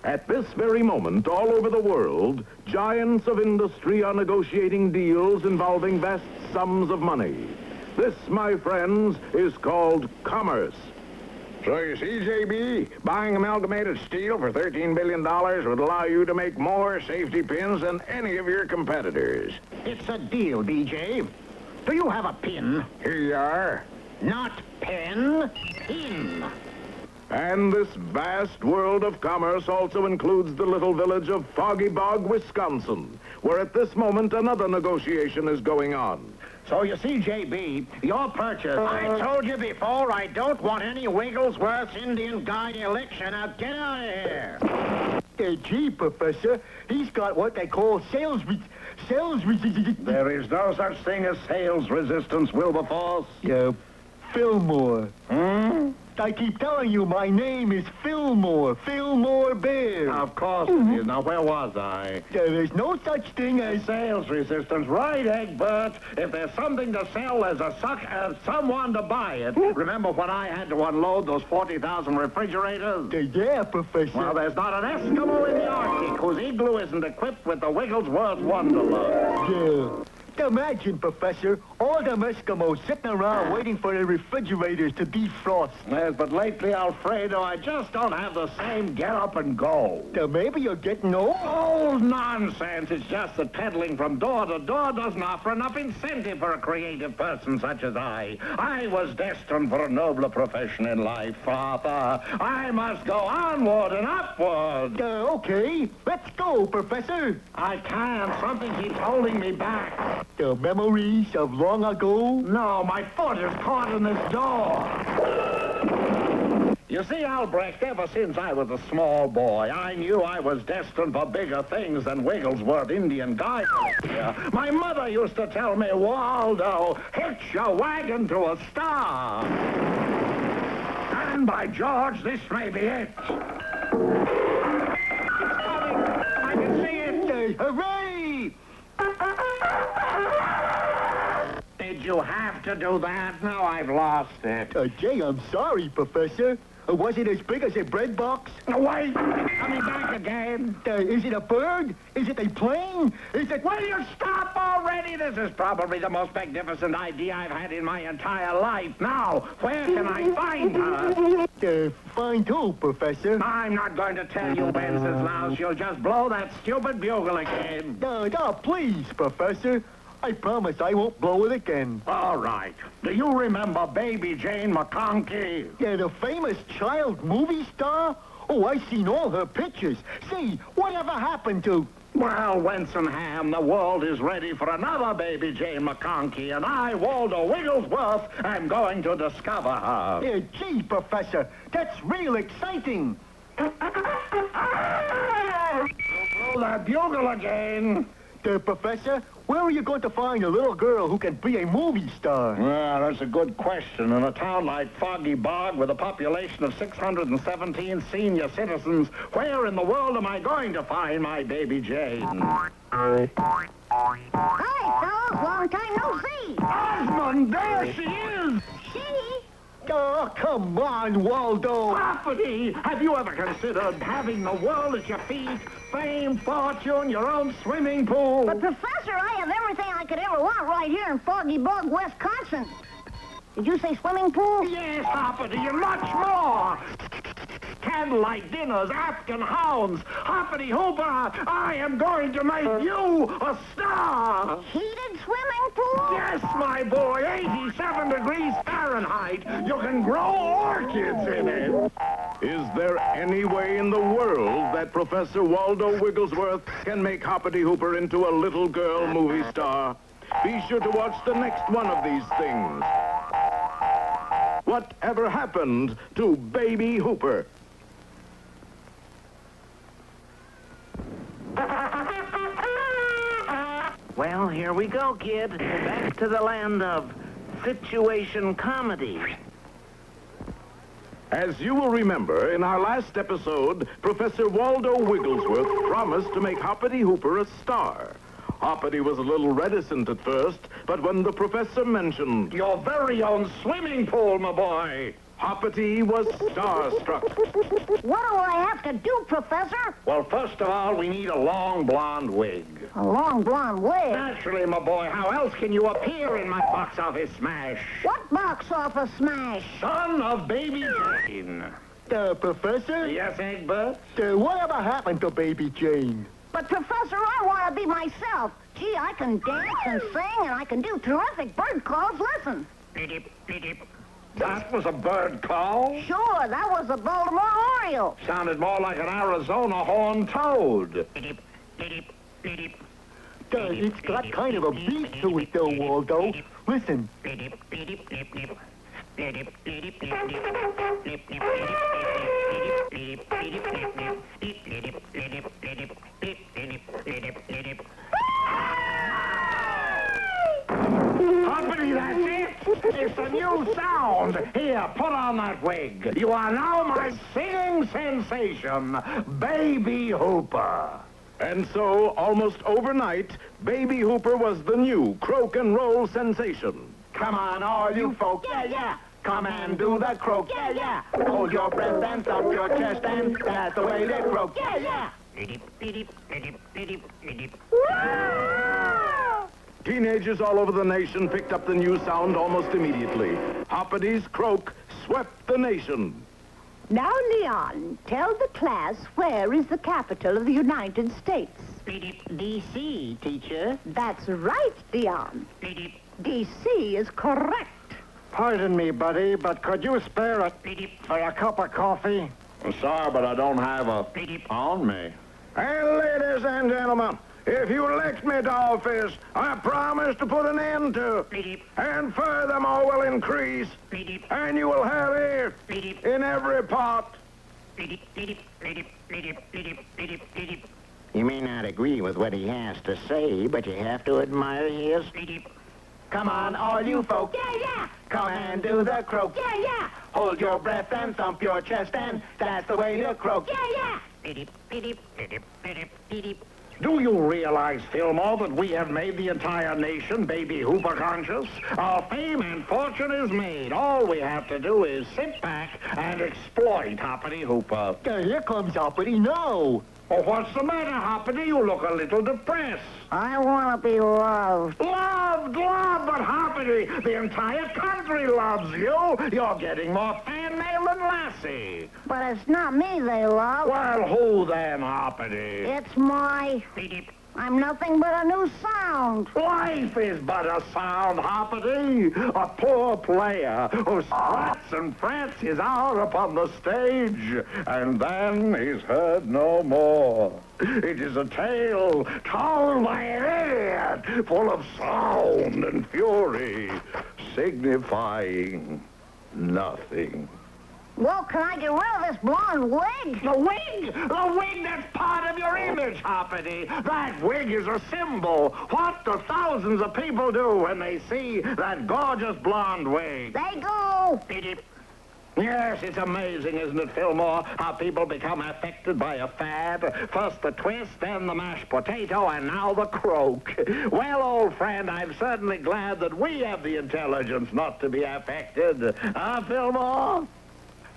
At this very moment, all over the world, giants of industry are negotiating deals involving vast sums of money. This, my friends, is called commerce. So you see, JB, buying amalgamated steel for $13 billion would allow you to make more safety pins than any of your competitors. It's a deal, BJ. Do you have a pin? Here you are. Not pen, pin. And this vast world of commerce also includes the little village of Foggy Bog, Wisconsin, where at this moment another negotiation is going on. So you see, JB, your purchase... I told you before, I don't want any Wigglesworth's Indian Guide election. Now get out of here. Gee, Professor, he's got what they call sales resistance. There is no such thing as sales resistance, Wilberforce. Fillmore. I keep telling you, my name is Fillmore Bear. Of course it is. Now, where was I? There's no such thing as... Sales resistance. Right, Egbert. If there's something to sell, there's someone to buy it. Remember when I had to unload those 40,000 refrigerators? Yeah, Professor. Well, there's not an Eskimo in the Arctic whose igloo isn't equipped with the Wigglesworth Wonderland. Yeah. Imagine, Professor, all them Eskimos sitting around waiting for their refrigerators to defrost. Yes, but lately, Alfredo, I just don't have the same get up and go. Maybe you're getting old. Old nonsense. It's just that peddling from door to door doesn't offer enough incentive for a creative person such as I. I was destined for a nobler profession in life, Father. I must go onward and upward. Okay, let's go, Professor. I can't. Something keeps holding me back. The memories of long ago? No, my foot is caught in this door. You see, Albrecht, ever since I was a small boy, I knew I was destined for bigger things than Wigglesworth Indian Guide. My mother used to tell me, Waldo, hitch your wagon to a star. And by George, this may be it. It's coming. I can see it. Hooray! Did you have to do that? Now I've lost it. Jay, I'm sorry, Professor. Was it as big as a bread box? Wait! Coming back again. Is it a bird? Is it a plane? Is it... Will you stop already? This is probably the most magnificent idea I've had in my entire life. Now, where can I find her? Find who, Professor? I'm not going to tell you, Wenceslas. You'll just blow that stupid bugle again. No, please, Professor. I promise I won't blow it again. All right. Do you remember Baby Jane McConkey? Yeah, the famous child movie star? Oh, I've seen all her pictures. Say, whatever happened to... Well, Wensenham, the world is ready for another Baby Jane McConkey, and I, Waldo Wigglesworth, am going to discover her. Gee, Professor, that's real exciting. Blow that bugle again. Professor, where are you going to find a little girl who can be a movie star? Well, that's a good question. In a town like Foggy Bog with a population of 617 senior citizens, where in the world am I going to find my Baby Jane? Hi, fellas. Long time no see. Osmond, there she is! She? Oh, come on, Waldo. Property! Have you ever considered having the world at your feet? Fame, fortune, your own swimming pool? But, Professor, I have everything I could ever want right here in Foggy Bog, Wisconsin. Did you say swimming pool? Yes, Hoppity, and much more. Candlelight dinners, Afghan hounds. Hoppity Hooper, I am going to make you a star. Heated swimming pool? Yes, my boy, 87 degrees Fahrenheit. You can grow orchids in it. Is there any way in the world that Professor Waldo Wigglesworth can make Hoppity Hooper into a little girl movie star? Be sure to watch the next one of these things. Whatever happened to Baby Hooper? Well, here we go, kid. Back to the land of situation comedy. As you will remember, in our last episode, Professor Waldo Wigglesworth promised to make Hoppity Hooper a star. Hoppity was a little reticent at first, but when the professor mentioned Your very own swimming pool, my boy. Hoppity was starstruck. What do I have to do, Professor? Well, first of all, we need a long blonde wig. A long blonde wig. Naturally, my boy, how else can you appear in my box office smash? What box office smash? Son of Baby Jane. Professor? Yes, Egbert? Whatever happened to Baby Jane? But, Professor, I want to be myself. Gee, I can dance and sing, and I can do terrific bird calls. Listen. That was a bird call? Sure, that was a Baltimore Oriole. Sounded more like an Arizona horned toad. It's got kind of a beat to it, though, Waldo. Listen. Hoppity, that's it. It's a new sound. Here, put on that wig. You are now my singing sensation, Baby Hooper. And so, almost overnight, Baby Hooper was the new croak and roll sensation. Come on, all you folk. Yeah, yeah. Come and do the croak. Yeah, yeah. Hold your breath and thump your chest, and that's the way they croak. Yeah, yeah. Teenagers all over the nation picked up the new sound almost immediately. Hoppity's croak swept the nation. Now, Leon, tell the class where is the capital of the United States. D.C., teacher. That's right, Leon. D.C. is correct. Pardon me, buddy, but could you spare it for a cup of coffee? I'm sorry, but I don't have a on me. And ladies and gentlemen, if you elect me to office, I promise to put an end to, and furthermore will increase, and you will have air in every pot. You may not agree with what he has to say, but you have to admire his... Come on, all you folk. Yeah, yeah. Come and do the croak. Yeah, yeah. Hold your breath and thump your chest, and that's the way to croak. Yeah, yeah. Do you realize, Fillmore, that we have made the entire nation Baby Hooper conscious? Our fame and fortune is made. All we have to do is sit back and exploit Hoppity Hooper. Here comes Hoppity now. Oh, what's the matter, Hoppity? You look a little depressed. I want to be loved. Loved, but Hoppity, the entire country loves you. You're getting more fan mail than Lassie. But it's not me they love. Well, who then, Hoppity? It's my... I'm nothing but a new sound. Life is but a sound, Hoppity. A poor player who struts and frets his hour upon the stage, and then is heard no more. It is a tale told by an idiot, full of sound and fury, signifying nothing. Well, can I get rid of this blonde wig? The wig? The wig that's part of your image, Hoppity. That wig is a symbol. What do thousands of people do when they see that gorgeous blonde wig? They go. Yes, it's amazing, isn't it, Fillmore, how people become affected by a fad? First the twist, then the mashed potato, and now the croak. Well, old friend, I'm certainly glad that we have the intelligence not to be affected. Fillmore?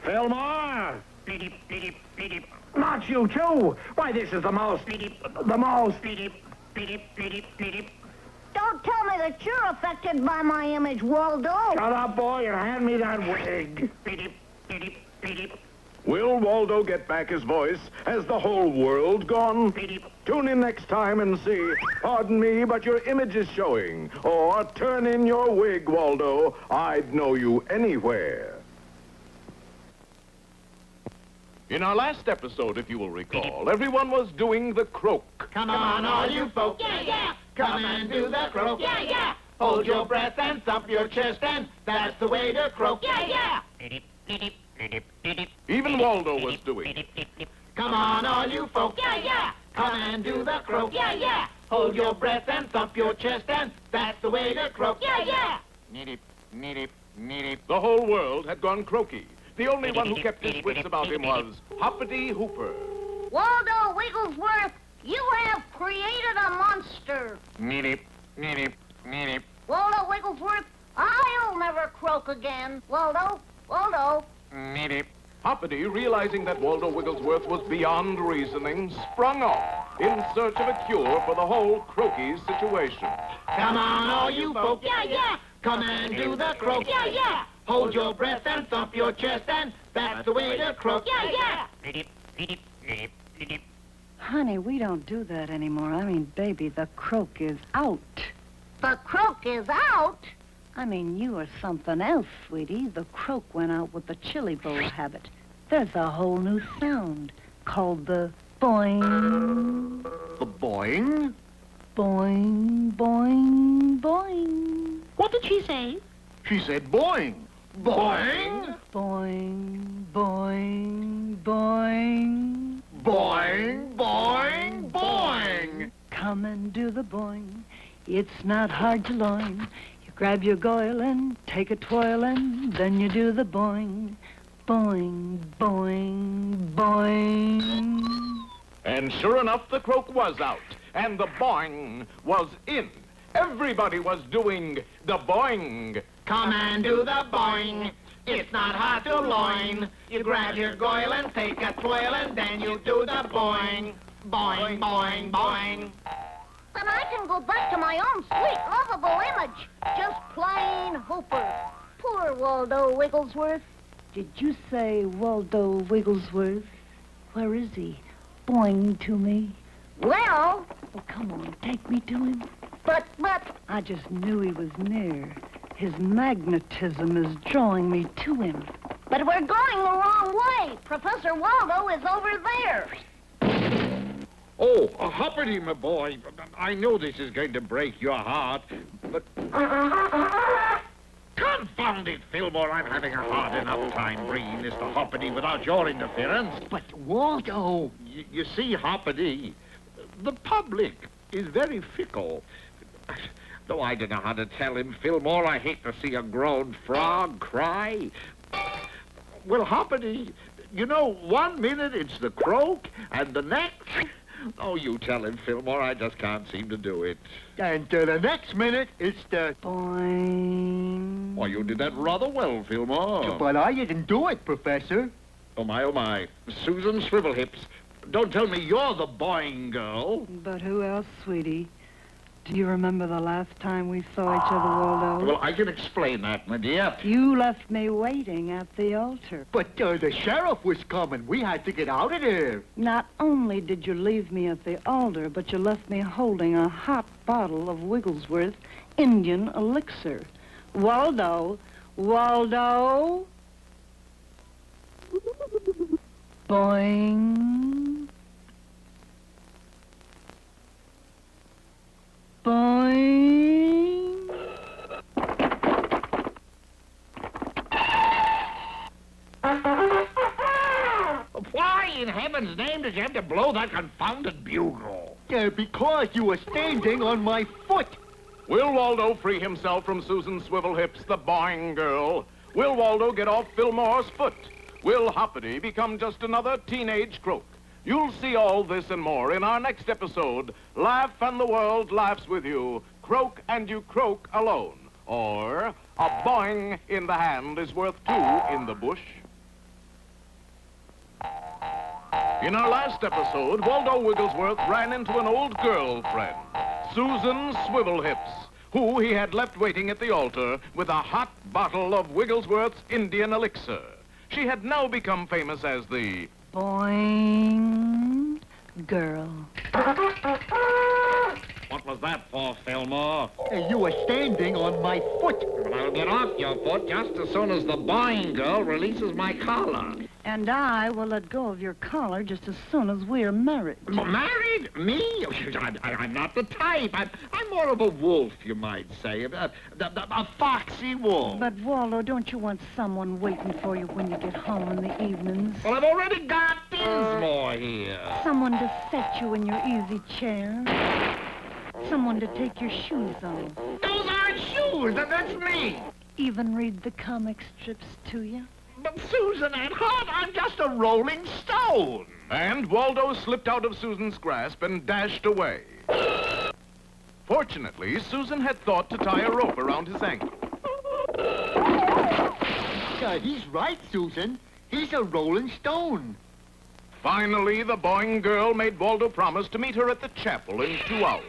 Fillmore! Not you, too! Why, this is the most... Don't tell me that you're affected by my image, Waldo. Shut up, boy, and hand me that wig. Will Waldo get back his voice? Has the whole world gone? Tune in next time and see, pardon me, but your image is showing. Or turn in your wig, Waldo. I'd know you anywhere. In our last episode, if you will recall, everyone was doing the croak. Come on, all you folk. Yeah, yeah. Come and do the croak. Yeah, yeah. Hold your breath and thump your chest, and that's the way to croak. Yeah, yeah. Even Waldo was doing. Come on, all you folk. Yeah, yeah. Come and do the croak. Yeah, yeah. Hold your breath and thump your chest, and that's the way to croak. Yeah, yeah. Needy, needy, needy. The whole world had gone croaky. The only one who kept his wits about him was Hoppity Hooper. Waldo Wigglesworth, you have created a monster. Needy, needy, needy. Waldo Wigglesworth, I'll never croak again. Waldo, Waldo. Needy. Hoppity, realizing that Waldo Wigglesworth was beyond reasoning, sprung off in search of a cure for the whole croaky situation. Come on, all you folk. Yeah, yeah. Come and do the croak. Yeah, yeah. Hold your breath and thump your chest, and that's the way to croak. Yeah, yeah. Honey, we don't do that anymore. I mean, baby, the croak is out. The croak is out. I mean, you are something else, sweetie. The croak went out with the chili bowl habit. There's a whole new sound called the boing. The boing? Boing, boing, boing. What did she say? She said boing. Boing? Boing, boing, boing. Boing, boing, boing. Come and do the boing. It's not hard to loin. You grab your goil and take a twirl, and then you do the boing. Boing, boing, boing. And sure enough, the croak was out, and the boing was in. Everybody was doing the boing. Come and do the boing. It's not hard to loin. You grab your goil and take a twirl, and then you do the boing. Boing, boing, boing. Then I can go back to my own sweet, lovable image. Just plain Hooper. Poor Waldo Wigglesworth. Did you say Waldo Wigglesworth? Where is he? Boing to me. Well, Oh, come on, take me to him. but, I just knew he was near. His magnetism is drawing me to him. but we're going the wrong way. Professor Waldo is over there. Oh, Hoppity, my boy. I know this is going to break your heart, but... Confound it, Fillmore. I'm having a hard enough time bringing this to Hoppity without your interference. But, Waldo, You see, Hoppity, the public is very fickle. Though I don't know how to tell him, Fillmore, I hate to see a grown frog cry. Well, Hoppity, you know, 1 minute it's the croak, and the next... Oh, you tell him, Fillmore, I just can't seem to do it. and the next minute, it's the... Boing. Why, you did that rather well, Fillmore. But I didn't do it, Professor. Oh, my, oh, my. Susan Swivelhips, don't tell me you're the boing girl. But who else, sweetie? Do you remember the last time we saw each other, Waldo? Well, I can explain that, my dear. You left me waiting at the altar. But the sheriff was coming. We had to get out of there. Not only did you leave me at the altar, but you left me holding a hot bottle of Wigglesworth Indian elixir. Waldo, Waldo. Boing. Boing. Why in heaven's name did you have to blow that confounded bugle? Because you were standing on my foot. Will Waldo free himself from Susan Swivelhips, the boing girl? Will Waldo get off Fillmore's foot? Will Hoppity become just another teenage croak? You'll see all this and more in our next episode, Laugh and the World Laughs With You, Croak and You Croak Alone. Or, a boing in the hand is worth two in the bush. In our last episode, Waldo Wigglesworth ran into an old girlfriend, Susan Swivelhips, who he had left waiting at the altar with a hot bottle of Wigglesworth's Indian elixir. She had now become famous as the Boing. Girl. What was that for, Fillmore? You were standing on my foot. Well, I'll get off your foot just as soon as the boing girl releases my collar. And I will let go of your collar just as soon as we're married. Married? Me? I'm not the type. I'm more of a wolf, you might say. A foxy wolf. But, Waldo, don't you want someone waiting for you when you get home in the evenings? Well, I've already got Dinsmore here. Someone to set you in your easy chair? Someone to take your shoes off. Those aren't shoes, and that's me. Even read the comic strips to you. But Susan and Hart, I'm just a rolling stone. And Waldo slipped out of Susan's grasp and dashed away. Fortunately, Susan had thought to tie a rope around his ankle. He's right, Susan. He's a rolling stone. Finally, the boing girl made Waldo promise to meet her at the chapel in 2 hours.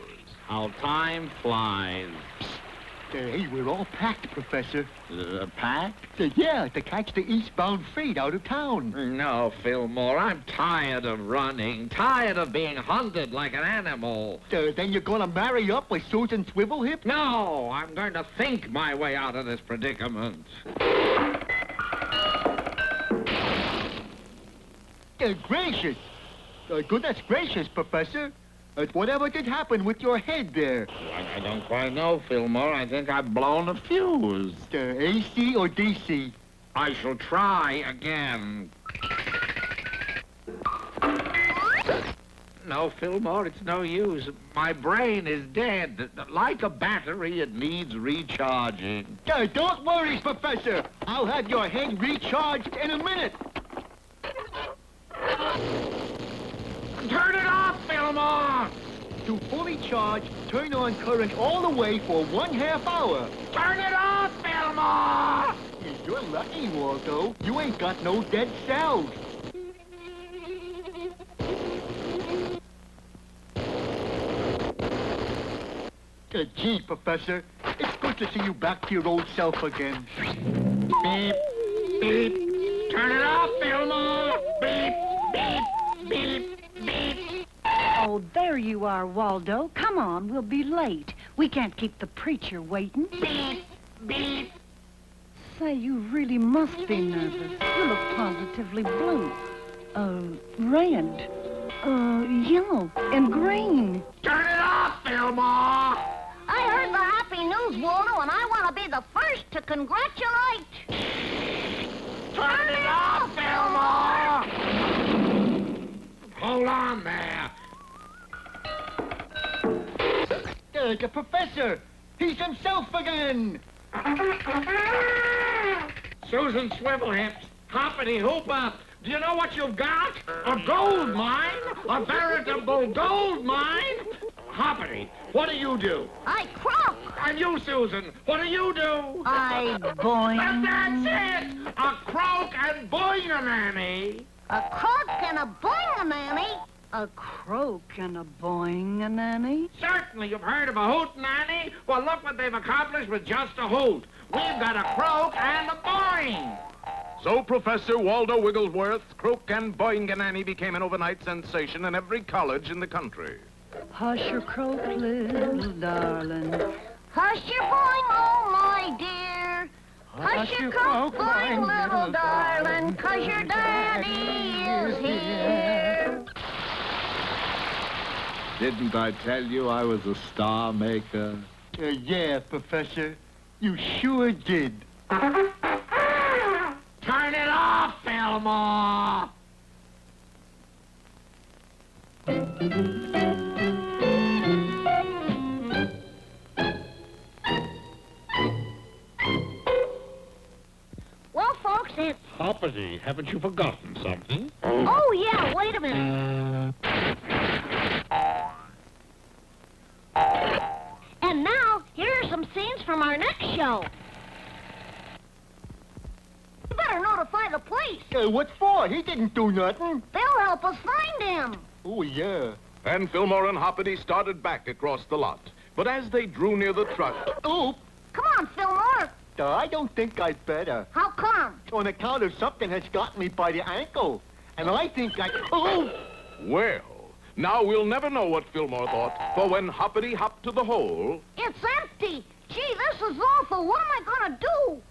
How time flies. Hey, we're all packed, Professor. Packed? Yeah, to catch the eastbound freight out of town. No, Fillmore, I'm tired of running, tired of being hunted like an animal. Then you're gonna marry up with Susan Swivelhip? No, I'm going to think my way out of this predicament. Gracious! Goodness gracious, Professor. Whatever did happen with your head there? I don't quite know, Fillmore. I think I've blown a fuse. AC or DC? I shall try again. No, Fillmore, it's no use. My brain is dead. Like a battery, it needs recharging. Don't worry, Professor. I'll have your head recharged in a minute. Turn it off, Fillmore! To fully charge, turn on current all the way for 1/2 hour. Turn it off, Fillmore! You're lucky, Waldo. You ain't got no dead cells. Gee, Professor, it's good to see you back to your old self again. Beep, beep. Turn it off, Fillmore! Beep, beep, beep, beep. Oh, there you are, Waldo. Come on, we'll be late. We can't keep the preacher waiting. Beep, beep. Say, you really must be nervous. You look positively blue. Red. Yellow and green. Turn it off, Fillmore! I heard the happy news, Waldo, and I want to be the first to congratulate. Turn it off, Fillmore! Hold on there. The Professor! He's himself again! Susan Swivelhips, Hoppity Hooper, do you know what you've got? A gold mine? A veritable gold mine? Hoppity, what do you do? I croak. And you, Susan, what do you do? I boing. And that's it! A croak and boing-a-nanny. A croak and a boing-a-nanny. A croak and a boing-a-nanny. Certainly, you've heard of a hoot-nanny. Well, look what they've accomplished with just a hoot. We've got a croak and a boing. So Professor Waldo Wigglesworth's Croak and Boing-a-Nanny became an overnight sensation in every college in the country. Hush your croak, little darling. Hush your boing, oh my dear. Hush your croak, boing, little darling, 'cause your daddy is here. Didn't I tell you I was a star maker? Yeah, Professor. You sure did. Turn it off, Fillmore! Well, folks, it's... Hoppity, haven't you forgotten something? Oh, yeah, wait a minute. And now, here are some scenes from our next show. You better notify the police. What for? He didn't do nothing. They'll help us find him. Oh, yeah. And Fillmore and Hoppity started back across the lot. But as they drew near the truck, Oop! Come on, Fillmore. I don't think I'd better. How come? On account of something has got me by the ankle. And I think Oh! well, now we'll never know what Fillmore thought, for when Hoppity hopped to the hole, It's empty. Gee, this is awful. What am I gonna do?